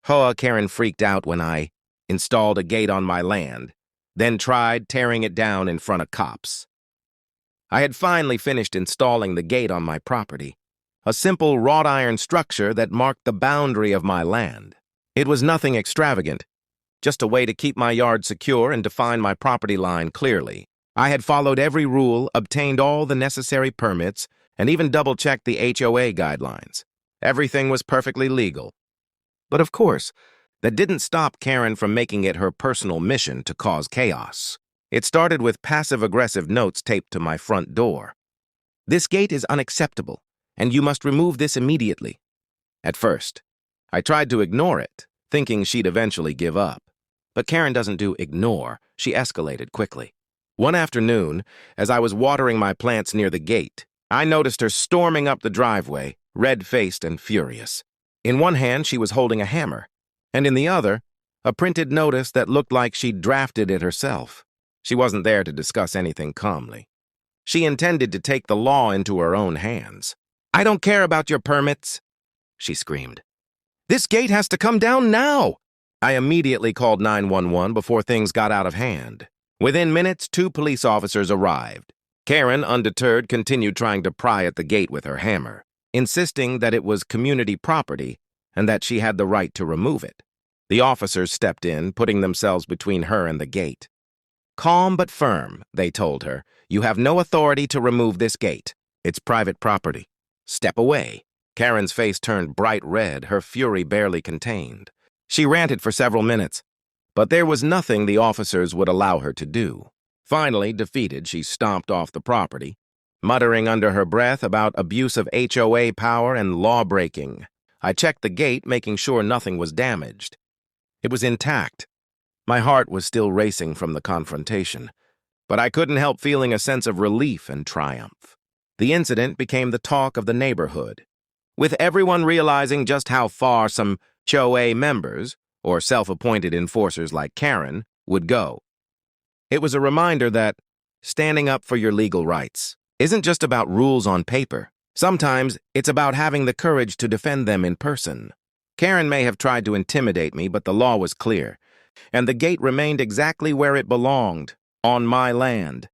HOA Karen freaked out when I installed a gate on my land, then tried tearing it down in front of cops. I had finally finished installing the gate on my property, a simple wrought iron structure that marked the boundary of my land. It was nothing extravagant, just a way to keep my yard secure and define my property line clearly. I had followed every rule, obtained all the necessary permits, and even double-checked the HOA guidelines. Everything was perfectly legal. But of course, that didn't stop Karen from making it her personal mission to cause chaos. It started with passive-aggressive notes taped to my front door. "This gate is unacceptable, and you must remove this immediately." At first, I tried to ignore it, thinking she'd eventually give up. But Karen doesn't do ignore. She escalated quickly. One afternoon, as I was watering my plants near the gate, I noticed her storming up the driveway, red-faced and furious. In one hand, she was holding a hammer, and in the other, a printed notice that looked like she'd drafted it herself. She wasn't there to discuss anything calmly. She intended to take the law into her own hands. "I don't care about your permits," she screamed. "This gate has to come down now!" I immediately called 911 before things got out of hand. Within minutes, 2 police officers arrived. Karen, undeterred, continued trying to pry at the gate with her hammer, insisting that it was community property and that she had the right to remove it. The officers stepped in, putting themselves between her and the gate. "Calm but firm," they told her. "You have no authority to remove this gate. It's private property. Step away." Karen's face turned bright red, her fury barely contained. She ranted for several minutes, but there was nothing the officers would allow her to do. Finally, defeated, she stomped off the property, muttering under her breath about abuse of HOA power and law-breaking. I checked the gate, making sure nothing was damaged. It was intact. My heart was still racing from the confrontation, but I couldn't help feeling a sense of relief and triumph. The incident became the talk of the neighborhood, with everyone realizing just how far some HOA members, or self-appointed enforcers like Karen, would go. It was a reminder that standing up for your legal rights isn't just about rules on paper. Sometimes it's about having the courage to defend them in person. Karen may have tried to intimidate me, but the law was clear, and the gate remained exactly where it belonged, on my land.